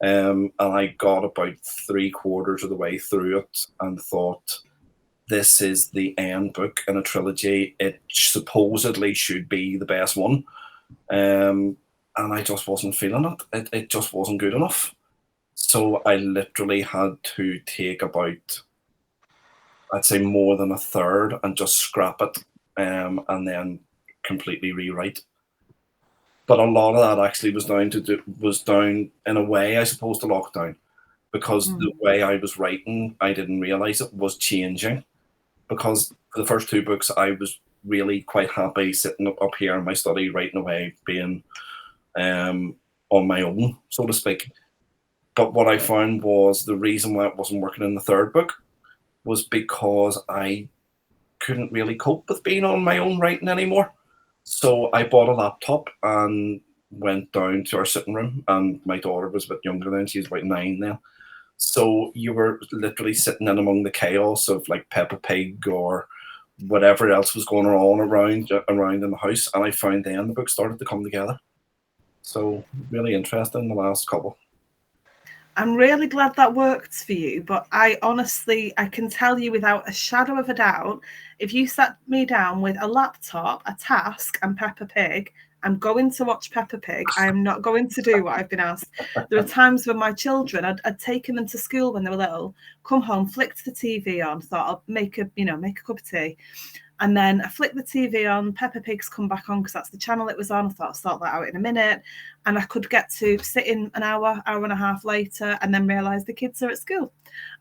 And I got about 3/4 of the way through it and thought, this is the end book in a trilogy. It supposedly should be the best one. And I just wasn't feeling it. It just wasn't good enough. So I literally had to take about, I'd say, more than 1/3 and just scrap it and then completely rewrite. But a lot of that actually was down in a way, I suppose, to lockdown, because the way I was writing, I didn't realize it was changing. Because for the first 2 books, I was really quite happy sitting up here in my study, writing away, being on my own, so to speak. But what I found was the reason why it wasn't working in the 3rd book was because I couldn't really cope with being on my own writing anymore. So I bought a laptop and went down to our sitting room, and my daughter was a bit younger then, she was about 9 then. So you were literally sitting in among the chaos of like Peppa Pig or whatever else was going on around in the house, and I found then the book started to come together. So really interesting, the last couple. I'm really glad that worked for you, but I can tell you without a shadow of a doubt, if you sat me down with a laptop, a task, and Peppa Pig, I'm going to watch Peppa Pig. I am not going to do what I've been asked. There are times when my children, I'd taken them to school when they were little, come home, flicked the TV on, thought I'll make a cup of tea. And then I flicked the TV on, Peppa Pig's come back on because that's the channel it was on. I thought I'll sort that out in a minute. And I could get to sit in an hour and a half later and then realise the kids are at school.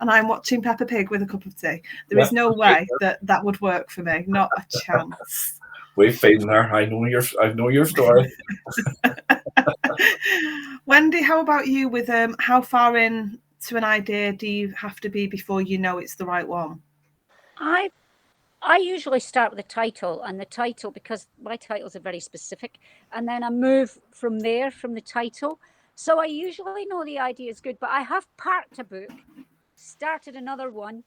And I'm watching Peppa Pig with a cup of tea. There is no way that would work for me. Not a chance. We've been there. I know your story. Wendy, how about you with how far in to an idea do you have to be before you know it's the right one? I usually start with the title, because my titles are very specific, and then I move from there, from the title. So I usually know the idea is good, but I have parked a book, started another one,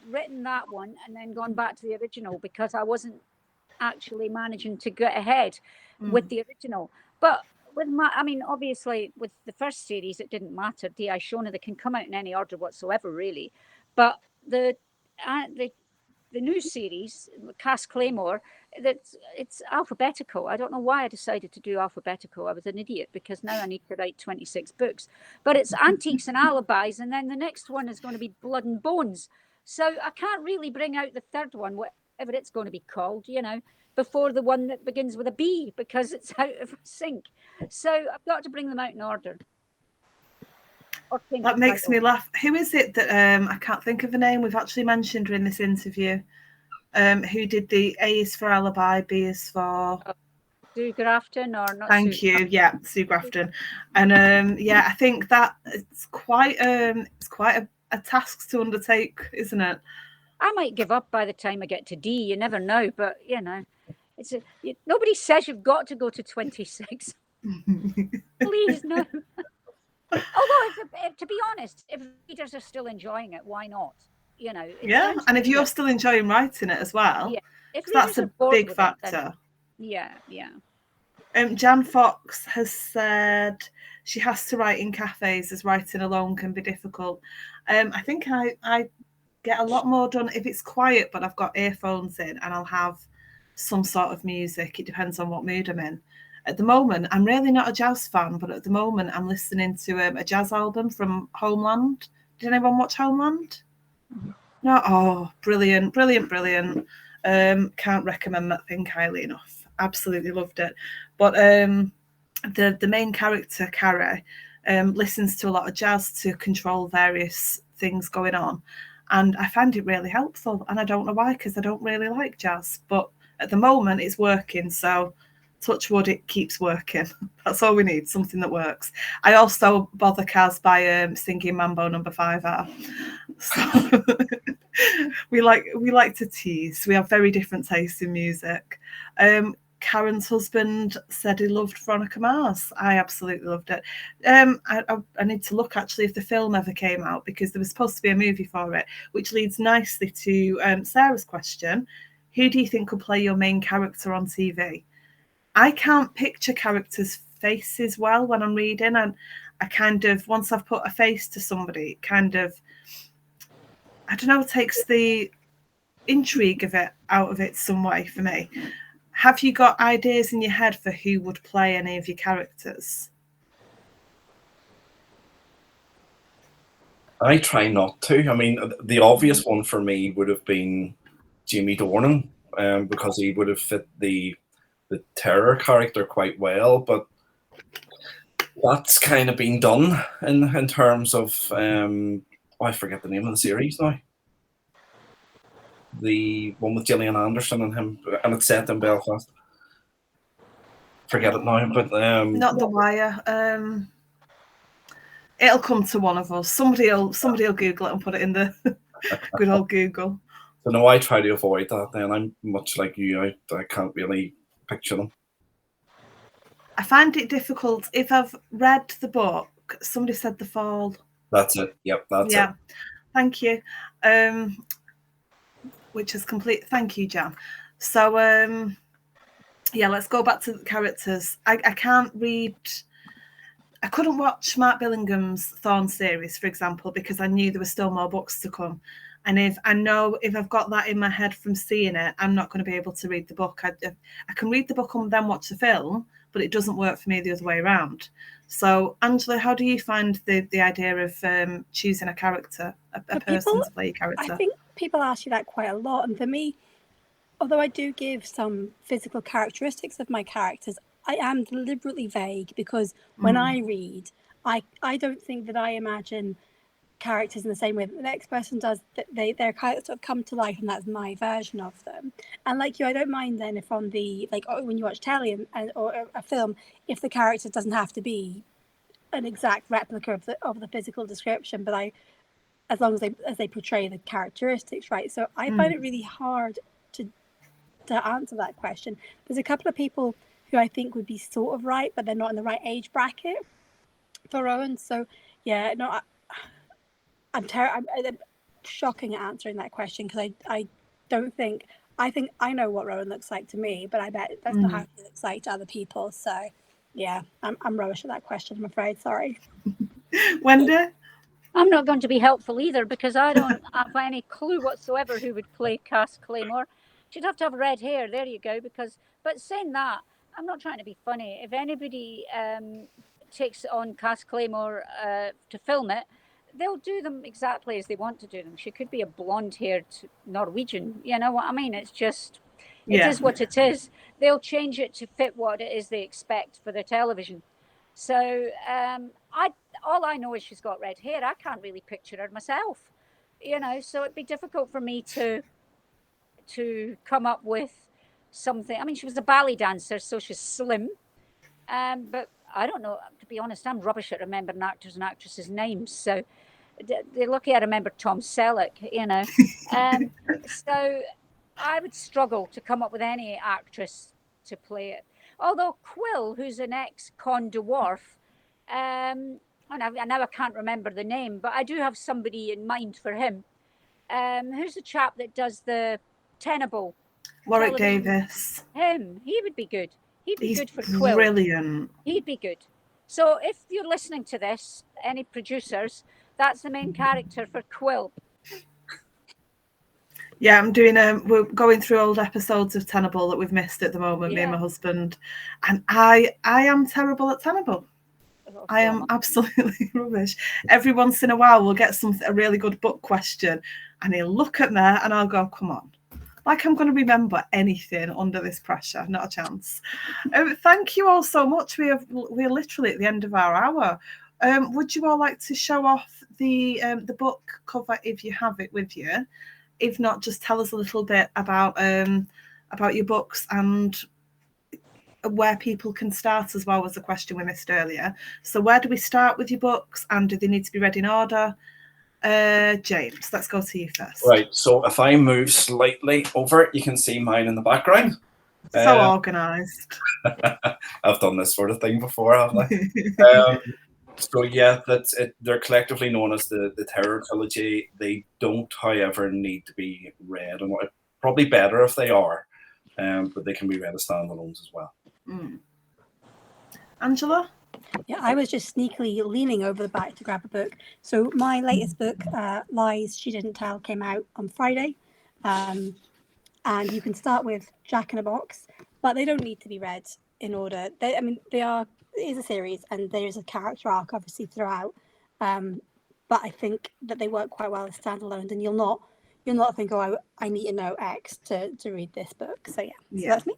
written that one, and then gone back to the original because I wasn't actually managing to get ahead with the original. But obviously with the first series, it didn't matter. D.I. Shona, they can come out in any order whatsoever, really. But the new series, Cass Claymore, it's alphabetical. I don't know why I decided to do alphabetical. I was an idiot because now I need to write 26 books. But it's Antiques and Alibis, and then the next one is going to be Blood and Bones. So I can't really bring out the third one, whatever it's going to be called, before the one that begins with a B, because it's out of sync. So I've got to bring them out in order. That makes me laugh. Who is it that I can't think of the name? We've actually mentioned her in this interview. Who did the A is for Alibi, B is for Sue Grafton, or not? Thank you. Yeah, Sue Grafton. And I think that it's quite a task to undertake, isn't it? I might give up by the time I get to D. You never know, but nobody says you've got to go to 26. Please, no. Although, to be honest, if readers are still enjoying it, why not? And if you're still enjoying writing it as well, that's a big factor. Yeah. Jan Fox has said she has to write in cafes as writing alone can be difficult. I think I get a lot more done if it's quiet, but I've got earphones in and I'll have some sort of music. It depends on what mood I'm in. At the moment, I'm really not a jazz fan, but at the moment I'm listening to a jazz album from Homeland. Did anyone watch Homeland? No? Oh, brilliant. Can't recommend that thing highly enough. Absolutely loved it. But the main character, Carrie, listens to a lot of jazz to control various things going on. And I find it really helpful. And I don't know why, because I don't really like jazz. But at the moment, it's working. So touch wood, it keeps working. That's all we need, something that works. I also bother Kaz by singing Mambo No. 5R. So we like to tease. We have very different tastes in music. Karen's husband said he loved Veronica Mars. I absolutely loved it. I need to look actually if the film ever came out, because there was supposed to be a movie for it, which leads nicely to Sarah's question. Who do you think could play your main character on TV? I can't picture characters' faces well when I'm reading, and I kind of, once I've put a face to somebody, kind of, I don't know, takes the intrigue of it out of it some way for me. Have you got ideas in your head for who would play any of your characters? I try not to. I mean, the obvious one for me would have been Jamie Dornan, because he would have fit the terror character quite well, but that's kind of been done in terms of I forget the name of the series now. The one with Gillian Anderson and him, and it's set in Belfast. Forget it now, but not The Wire. It'll come to one of us. Somebody'll Google it and put it in the good old Google. So no, I try to avoid that. Then I'm much like you. I can't really picture them. I find it difficult if I've read the book. Somebody said The Fall. That's it. Yep, that's it. Thank you. Which is complete. Thank you, Jan. So let's go back to the characters. I can't read. I couldn't watch Mark Billingham's Thorn series, for example, because I knew there were still more books to come. And if I've got that in my head from seeing it, I'm not going to be able to read the book. I can read the book and then watch the film, but it doesn't work for me the other way around. So, Angela, how do you find the idea of choosing a character, a person to play a character? I think people ask you that quite a lot. And for me, Although I do give some physical characteristics of my characters, I am deliberately vague because when I read, I don't think that I imagine characters in the same way that the next person does. That their characters sort of come to life, and that's my version of them. And like you, I don't mind then if on the when you watch telly or a film, if the character doesn't have to be an exact replica of the physical description, but as long as they portray the characteristics right. So I find it really hard to answer that question. There's a couple of people who I think would be sort of right, but they're not in the right age bracket for Rowan. So yeah, no, I'm shocking at answering that question because I don't think I know what Rowan looks like to me, but I bet that's not how he looks like to other people. So yeah, I'm rubbish at that question, I'm afraid. Sorry. Wendy? I'm not going to be helpful either because I don't have any clue whatsoever who would play Cass Claymore. She'd have to have red hair. There you go. But saying that, I'm not trying to be funny. If anybody takes on Cass Claymore to film it, they'll do them exactly as they want to do them. She could be a blonde-haired Norwegian. You know what I mean? It's just, it is what it is. They'll change it to fit what it is they expect for their television. So all I know is she's got red hair. I can't really picture her myself, so it'd be difficult for me to come up with something. I mean, she was a ballet dancer, so she's slim. But I don't know, to be honest, I'm rubbish at remembering actors and actresses' names. So they're lucky I remember Tom Selleck, So I would struggle to come up with any actress to play it. Although Quill, who's an ex-con dwarf, and now I can't remember the name, but I do have somebody in mind for him. Who's the chap that does the Tenable? Warwick Davis. Him. He would be good. He'd be good for Quill. Brilliant. He'd be good. So if you're listening to this, any producers, that's the main character for Quill. Yeah, we're going through old episodes of Tenable that we've missed at the moment, me and my husband. And I am terrible at Tenable. I am absolutely rubbish. Every once in a while, we'll get a really good book question, and he'll look at me, and I'll go, "Come on, like I'm going to remember anything under this pressure? Not a chance." Thank you all so much. We're literally at the end of our hour. Would you all like to show off the book cover if you have it with you? If not, just tell us a little bit about your books and where people can start as well, was a question we missed earlier. So where do we start with your books, and do they need to be read in order? James, let's go to you first. Right, so if I move slightly over, you can see mine in the background. So organised. I've done this sort of thing before, haven't I? So yeah, that's it. They're collectively known as the Terror Trilogy. They don't, however, need to be read, and probably better if they are, but they can be read as standalones as well. Angela? Yeah, I was just sneakily leaning over the back to grab a book. So my latest book, Lies She Didn't Tell, came out on Friday. And you can start with Jack in a Box, but they don't need to be read in order. It is a series, and there is a character arc obviously throughout. But I think that they work quite well as standalones, and you'll not think, "Oh, I need to know X to read this book." So yeah. So that's me.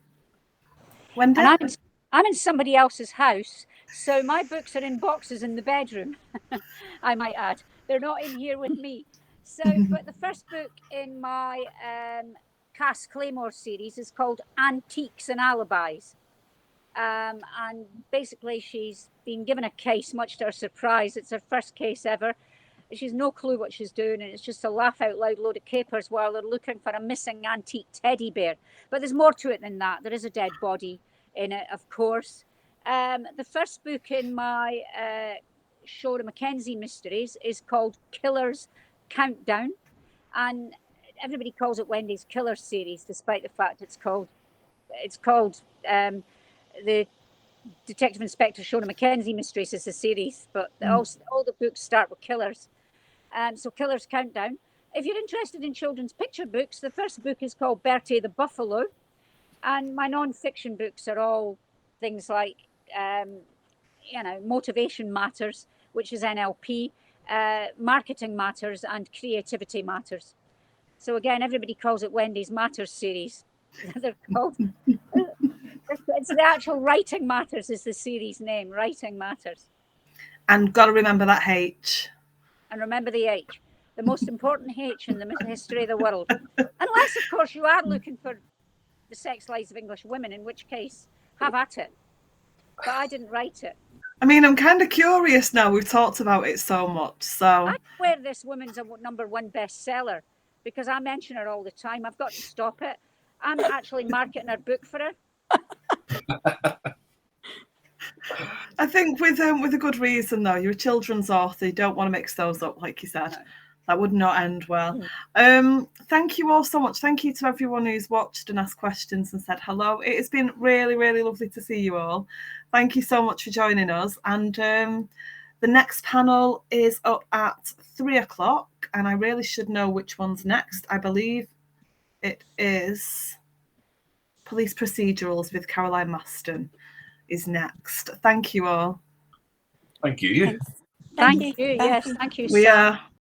Wendy? And I'm in somebody else's house, so my books are in boxes in the bedroom. I might add, they're not in here with me. So, but the first book in my Cass Claymore series is called Antiques and Alibis. And basically she's been given a case, much to her surprise. It's her first case ever. She's no clue what she's doing, and it's just a laugh out loud load of capers while they're looking for a missing antique teddy bear. But there's more to it than that. There is a dead body in it, of course. The first book in my Shora Mackenzie mysteries is called Killer's Countdown, and everybody calls it Wendy's Killer series, despite the fact it's called the Detective Inspector Shona Mackenzie Mysteries is a series, but all the books start with killers. So Killer's Countdown. If you're interested in children's picture books, the first book is called Bertie the Buffalo, and my non-fiction books are all things like, Motivation Matters, which is NLP, Marketing Matters, and Creativity Matters. So again, everybody calls it Wendy's Matters series. They're called. It's the actual Writing Matters is the series name. Writing Matters. And got to remember that H. And remember the H. The most important H in the history of the world. Unless, of course, you are looking for the sex lives of English women, in which case, have at it. But I didn't write it. I mean, I'm kind of curious now. We've talked about it so much. So I swear this woman's a #1 bestseller because I mention her all the time. I've got to stop it. I'm actually marketing her book for her. I think with a good reason, though. You're a children's author. You don't want to mix those up, like you said. No. That would not end well. Thank you all so much. Thank you to everyone who's watched and asked questions and said hello. It has been really, really lovely to see you all. Thank you so much for joining us. And the next panel is up at 3:00, and I really should know which one's next. I believe it is Police Procedurals with Caroline Maston is next. Thank you all. Thank you. Thank you. Yes, thank you. We are.